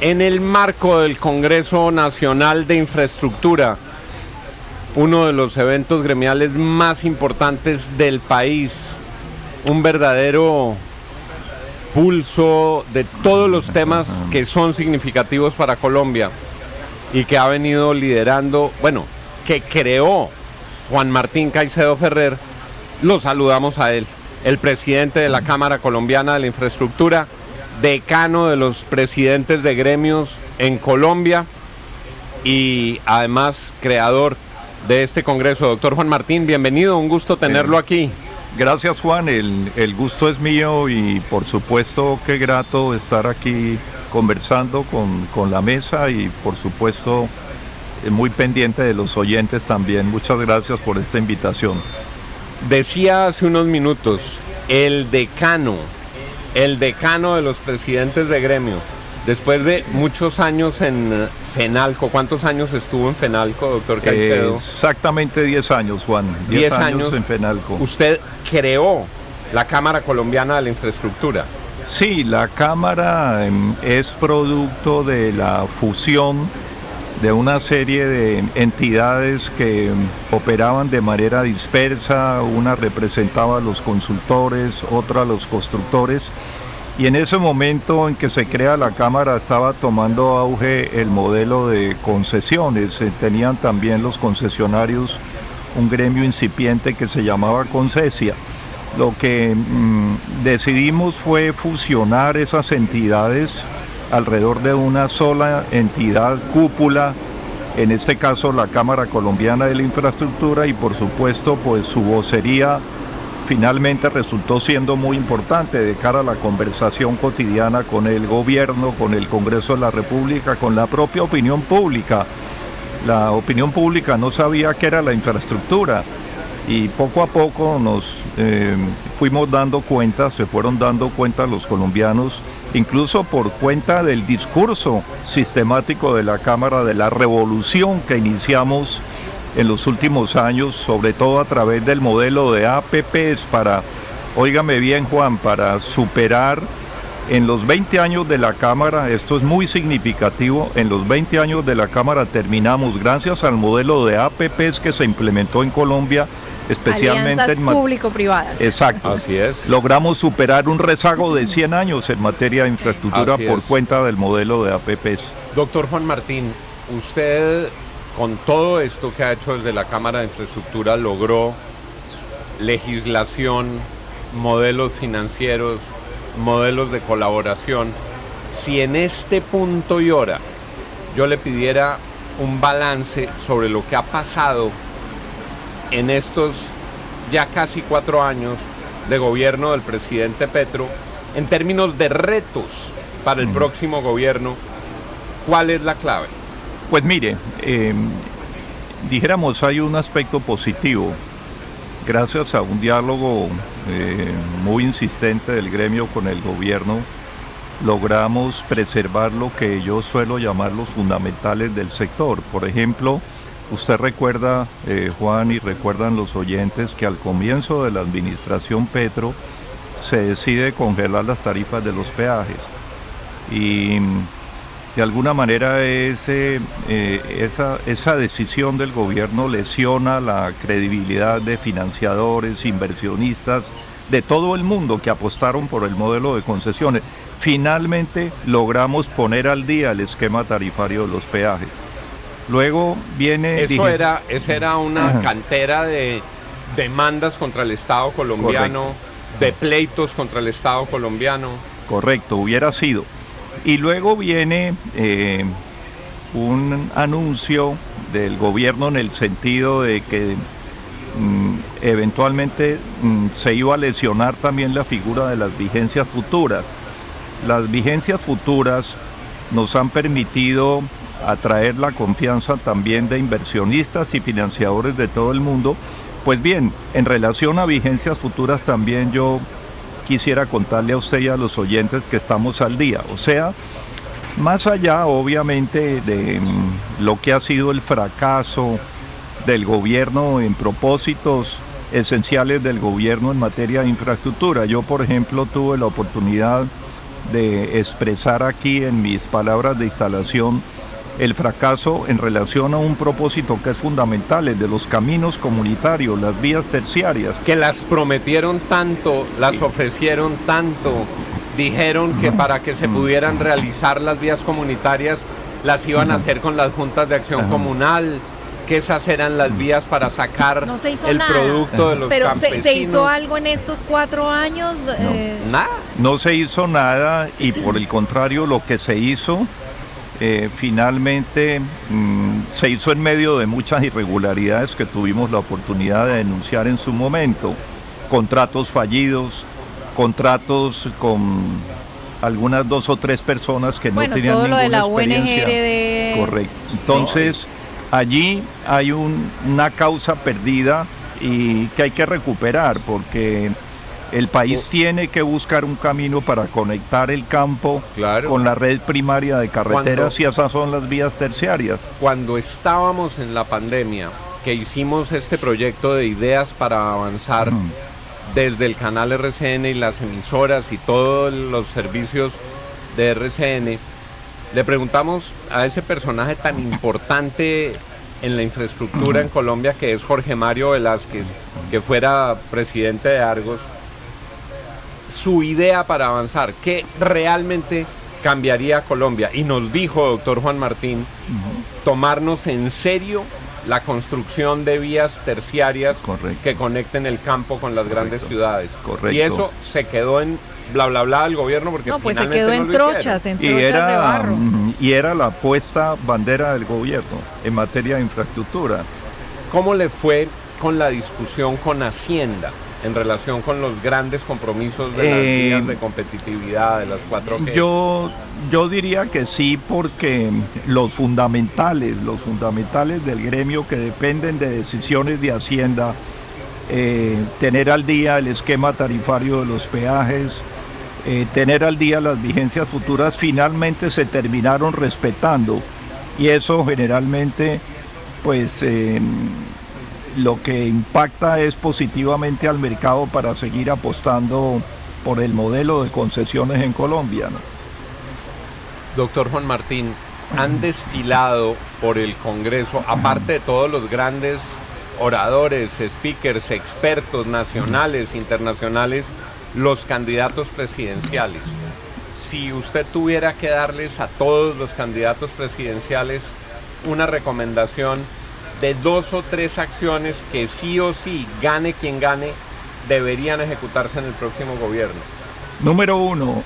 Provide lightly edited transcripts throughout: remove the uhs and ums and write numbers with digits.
En el marco del Congreso Nacional de Infraestructura, uno de los eventos gremiales más importantes del país, un verdadero pulso de todos los temas que son significativos para Colombia y que ha venido liderando, que creó Juan Martín Caicedo Ferrer. Lo saludamos a él, el presidente de la Cámara Colombiana de la Infraestructura, decano de los presidentes de gremios en Colombia y además creador de este congreso. Doctor Juan Martín, bienvenido, un gusto tenerlo aquí. Gracias, Juan, el gusto es mío y por supuesto qué grato estar aquí conversando con la mesa y por supuesto muy pendiente de los oyentes también. Muchas gracias por esta invitación. Decía hace unos minutos, el decano de los presidentes de gremio, después de muchos años en FENALCO. ¿Cuántos años estuvo en FENALCO, doctor Caicedo? Exactamente 10 años, Juan. 10 años en FENALCO. Usted creó la Cámara Colombiana de la Infraestructura. Sí, la Cámara es producto de la fusión de una serie de entidades que operaban de manera dispersa. Una representaba a los consultores, otra a los constructores. Y en ese momento en que se crea la Cámara estaba tomando auge el modelo de concesiones. Tenían también los concesionarios un gremio incipiente que se llamaba Concesia. Lo que decidimos fue fusionar esas entidades alrededor de una sola entidad cúpula, en este caso la Cámara Colombiana de la Infraestructura, y por supuesto pues su vocería finalmente resultó siendo muy importante de cara a la conversación cotidiana con el gobierno, con el Congreso de la República, con la propia opinión pública. La opinión pública no sabía qué era la infraestructura y poco a poco nos fuimos dando cuenta, se fueron dando cuenta los colombianos, incluso por cuenta del discurso sistemático de la Cámara, de la revolución que iniciamos en los últimos años, sobre todo a través del modelo de APPs para, óigame bien Juan, para superar en los 20 años de la Cámara. Esto es muy significativo, en los 20 años de la Cámara terminamos, gracias al modelo de APPs que se implementó en Colombia, especialmente alianzas público-privadas. Exacto. Así es. Logramos superar un rezago de 100 años en materia de infraestructura por cuenta del modelo de APPs. Doctor Juan Martín, usted con todo esto que ha hecho desde la Cámara de Infraestructura logró legislación, modelos financieros, modelos de colaboración. Si en este punto y hora yo le pidiera un balance sobre lo que ha pasado en estos ya casi 4 años de gobierno del presidente Petro, en términos de retos para el próximo gobierno, ¿cuál es la clave? Pues mire, dijéramos hay un aspecto positivo. Gracias a un diálogo muy insistente del gremio con el gobierno, logramos preservar lo que yo suelo llamar los fundamentales del sector. Por ejemplo, usted recuerda, Juan, y recuerdan los oyentes, que al comienzo de la administración Petro se decide congelar las tarifas de los peajes. Y de alguna manera esa decisión del gobierno lesiona la credibilidad de financiadores, inversionistas, de todo el mundo que apostaron por el modelo de concesiones. Finalmente logramos poner al día el esquema tarifario de los peajes. Luego viene... Esa era una cantera de demandas contra el Estado colombiano, correcto, de pleitos contra el Estado colombiano. Correcto, hubiera sido. Y luego viene un anuncio del gobierno en el sentido de que eventualmente se iba a lesionar también la figura de las vigencias futuras. Las vigencias futuras nos han permitido atraer la confianza también de inversionistas y financiadores de todo el mundo. Pues bien, en relación a vigencias futuras también yo quisiera contarle a usted y a los oyentes que estamos al día. O sea, más allá obviamente de lo que ha sido el fracaso del gobierno en propósitos esenciales del gobierno en materia de infraestructura. Yo, por ejemplo, tuve la oportunidad de expresar aquí en mis palabras de instalación el fracaso en relación a un propósito que es fundamental, el de los caminos comunitarios, las vías terciarias. Que las prometieron tanto, las ofrecieron tanto, dijeron que para que se pudieran realizar las vías comunitarias las iban a hacer con las juntas de acción comunal, que esas eran las vías para sacar el producto de los campesinos. Pero ¿se hizo algo en estos 4 años? Nada. No se hizo nada y por el contrario lo que se hizo finalmente se hizo en medio de muchas irregularidades que tuvimos la oportunidad de denunciar en su momento. Contratos fallidos, contratos con algunas 2 o 3 personas que no tenían todo ninguna lo de la experiencia. UNGRD. Correcto. Entonces, allí hay una causa perdida y que hay que recuperar porque el país tiene que buscar un camino para conectar el campo con la red primaria de carreteras y esas son las vías terciarias. Cuando estábamos en la pandemia, que hicimos este proyecto de ideas para avanzar desde el canal RCN y las emisoras y todos los servicios de RCN, le preguntamos a ese personaje tan importante en la infraestructura en Colombia, que es Jorge Mario Velázquez, que fuera presidente de Argos, su idea para avanzar, ¿qué realmente cambiaría Colombia? Y nos dijo, doctor Juan Martín, tomarnos en serio la construcción de vías terciarias que conecten el campo con las grandes ciudades. Y eso se quedó en bla bla bla del gobierno porque pues finalmente se quedó en trochas de barro. Y era la puesta bandera del gobierno en materia de infraestructura. ¿Cómo le fue con la discusión con Hacienda en relación con los grandes compromisos de las vías de competitividad, de las 4G? Yo diría que sí, porque los fundamentales del gremio que dependen de decisiones de Hacienda, tener al día el esquema tarifario de los peajes, tener al día las vigencias futuras, finalmente se terminaron respetando y eso generalmente pues lo que impacta es positivamente al mercado para seguir apostando por el modelo de concesiones en Colombia, ¿no? Doctor Juan Martín, han desfilado por el Congreso, aparte de todos los grandes oradores, speakers, expertos nacionales, internacionales, los candidatos presidenciales. Si usted tuviera que darles a todos los candidatos presidenciales una recomendación de 2 o 3 acciones que sí o sí, gane quien gane, deberían ejecutarse en el próximo gobierno. Número 1,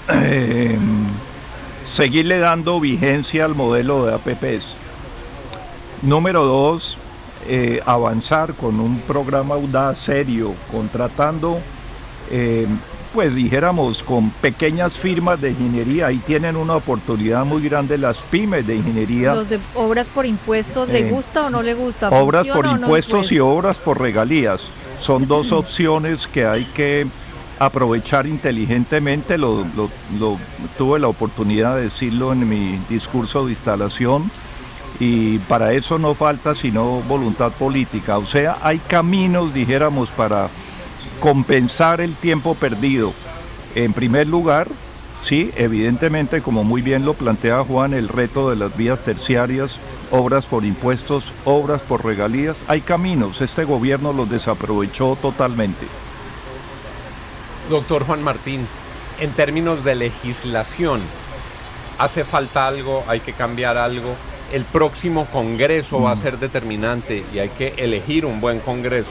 seguirle dando vigencia al modelo de APPs. Número 2, avanzar con un programa audaz, serio, contratando, pues dijéramos, con pequeñas firmas de ingeniería. Ahí tienen una oportunidad muy grande las pymes de ingeniería. ¿Los de obras por impuestos le gusta o no le gusta? Obras por impuestos y obras por regalías. Son 2 opciones que hay que aprovechar inteligentemente. Tuve la oportunidad de decirlo en mi discurso de instalación. Y para eso no falta sino voluntad política. O sea, hay caminos, dijéramos, para compensar el tiempo perdido. En primer lugar, sí, evidentemente, como muy bien lo plantea Juan, el reto de las vías terciarias, obras por impuestos, obras por regalías. Hay caminos, este gobierno los desaprovechó totalmente. Doctor Juan Martín, en términos de legislación, ¿hace falta algo? ¿Hay que cambiar algo? El próximo Congreso va a ser determinante y hay que elegir un buen Congreso.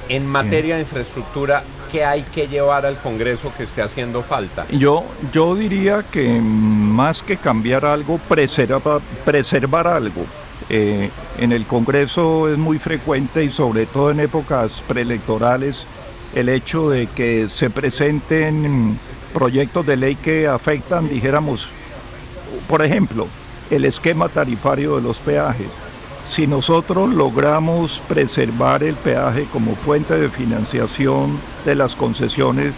En materia de infraestructura, ¿qué hay que llevar al Congreso que esté haciendo falta? Yo diría que más que cambiar algo, preservar algo. En el Congreso es muy frecuente y sobre todo en épocas preelectorales el hecho de que se presenten proyectos de ley que afectan, dijéramos, por ejemplo, el esquema tarifario de los peajes. Si nosotros logramos preservar el peaje como fuente de financiación de las concesiones,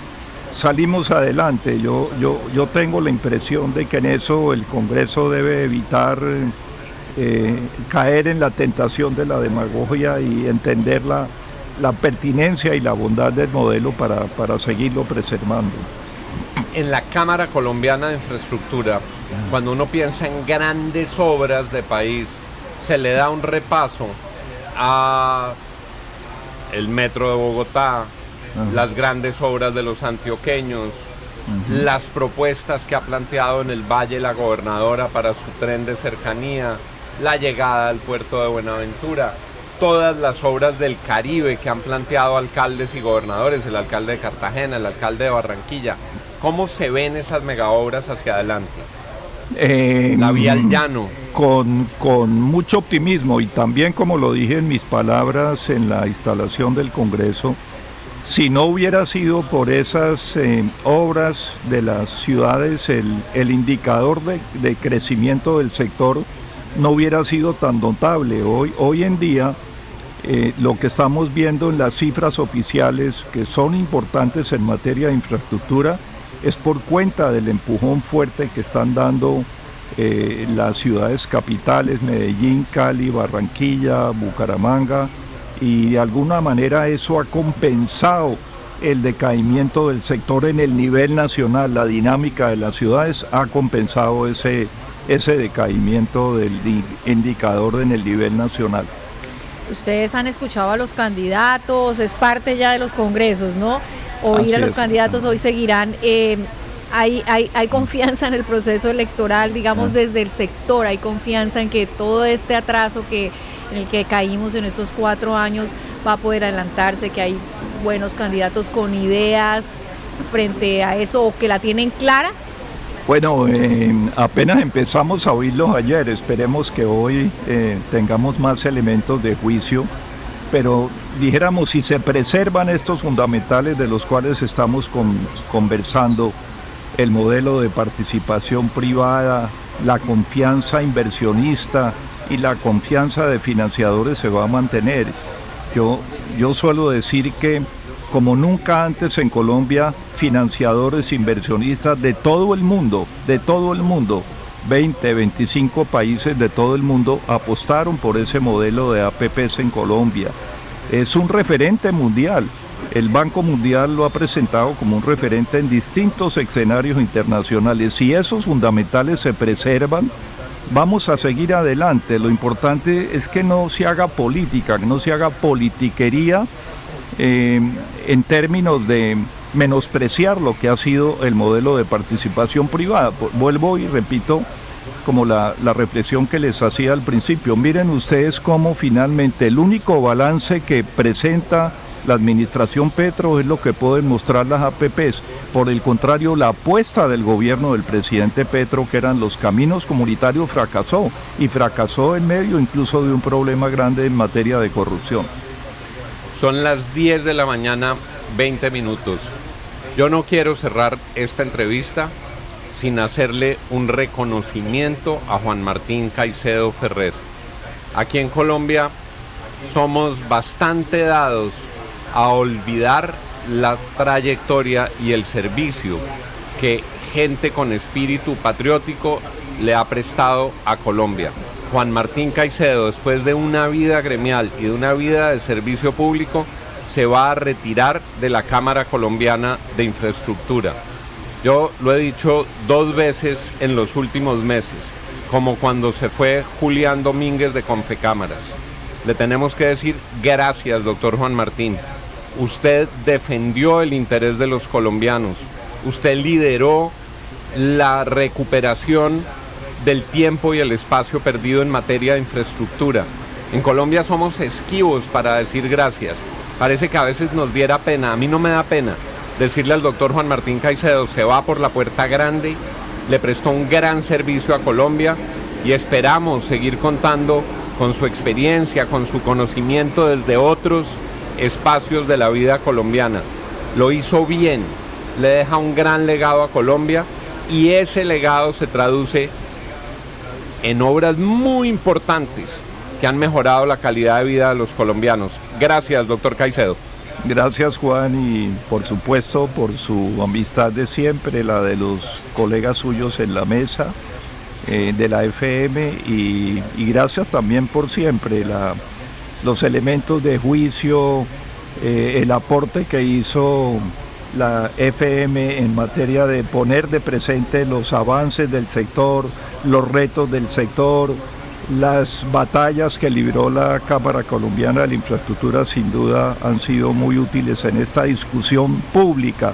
salimos adelante. Yo tengo la impresión de que en eso el Congreso debe evitar caer en la tentación de la demagogia y entender la pertinencia y la bondad del modelo para seguirlo preservando. en la Cámara Colombiana de Infraestructura, cuando uno piensa en grandes obras de país, se le da un repaso a el metro de Bogotá, las grandes obras de los antioqueños, las propuestas que ha planteado en el Valle la gobernadora para su tren de cercanía, la llegada al puerto de Buenaventura, todas las obras del Caribe que han planteado alcaldes y gobernadores, el alcalde de Cartagena, el alcalde de Barranquilla. ¿Cómo se ven esas megaobras hacia adelante? La vía al llano. Con mucho optimismo, y también, como lo dije en mis palabras en la instalación del Congreso, si no hubiera sido por esas obras de las ciudades, el indicador de crecimiento del sector no hubiera sido tan notable. Hoy en día, lo que estamos viendo en las cifras oficiales, que son importantes en materia de infraestructura, es por cuenta del empujón fuerte que están dando las ciudades capitales, Medellín, Cali, Barranquilla, Bucaramanga, y de alguna manera eso ha compensado el decaimiento del sector en el nivel nacional. La dinámica de las ciudades ha compensado ese decaimiento del indicador en el nivel nacional. Ustedes han escuchado a los candidatos, es parte ya de los congresos, ¿no? Oír a los candidatos, hoy seguirán. Hay confianza en el proceso electoral, digamos, desde el sector, hay confianza en que todo este atraso en el que caímos en estos 4 años va a poder adelantarse, que hay buenos candidatos con ideas frente a eso, o que la tienen clara. Bueno, apenas empezamos a oírlos ayer, esperemos que hoy tengamos más elementos de juicio, pero dijéramos, si se preservan estos fundamentales de los cuales estamos conversando, el modelo de participación privada, la confianza inversionista y la confianza de financiadores se va a mantener. Yo suelo decir que, como nunca antes en Colombia, financiadores, inversionistas de todo el mundo, 20, 25 países de todo el mundo apostaron por ese modelo de APPs en Colombia. Es un referente mundial. El Banco Mundial lo ha presentado como un referente en distintos escenarios internacionales. Si esos fundamentales se preservan, vamos a seguir adelante. Lo importante es que no se haga política, que no se haga politiquería en términos de menospreciar lo que ha sido el modelo de participación privada. Vuelvo y repito como la reflexión que les hacía al principio. Miren ustedes cómo finalmente el único balance que presenta la administración Petro es lo que pueden mostrar las APPs. Por el contrario, la apuesta del gobierno del presidente Petro, que eran los caminos comunitarios, fracasó en medio incluso de un problema grande en materia de corrupción. Son las 10 de la mañana, 20 minutos. Yo no quiero cerrar esta entrevista sin hacerle un reconocimiento a Juan Martín Caicedo Ferrer. Aquí en Colombia somos bastante dados a olvidar la trayectoria y el servicio que gente con espíritu patriótico le ha prestado a Colombia. Juan Martín Caicedo, después de una vida gremial y de una vida de servicio público, se va a retirar de la Cámara Colombiana de Infraestructura. Yo lo he dicho 2 veces en los últimos meses, como cuando se fue Julián Domínguez de Confecámaras. Le tenemos que decir gracias, doctor Juan Martín. Usted defendió el interés de los colombianos. Usted lideró la recuperación del tiempo y el espacio perdido en materia de infraestructura. En Colombia somos esquivos para decir gracias. Parece que a veces nos diera pena. A mí no me da pena decirle al doctor Juan Martín Caicedo, se va por la puerta grande, le prestó un gran servicio a Colombia y esperamos seguir contando con su experiencia, con su conocimiento desde otros espacios de la vida colombiana. Lo hizo bien, le deja un gran legado a Colombia y ese legado se traduce en obras muy importantes que han mejorado la calidad de vida de los colombianos. Gracias, doctor Caicedo. Gracias, Juan, y por supuesto por su amistad de siempre, la de los colegas suyos en la mesa de la FM, y gracias también por siempre los elementos de juicio, el aporte que hizo la FM en materia de poner de presente los avances del sector, los retos del sector, las batallas que libró la Cámara Colombiana de la Infraestructura. Sin duda han sido muy útiles en esta discusión pública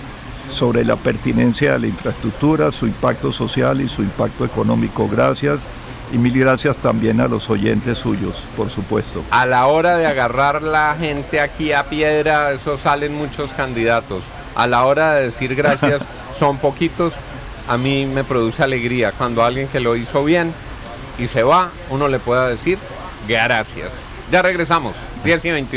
sobre la pertinencia de la infraestructura, su impacto social y su impacto económico. Gracias, y mil gracias también a los oyentes suyos, por supuesto. A la hora de agarrar la gente aquí a piedra, eso salen muchos candidatos. A la hora de decir gracias, son poquitos. A mí me produce alegría cuando alguien que lo hizo bien y se va, uno le pueda decir gracias. Ya regresamos, 10:22.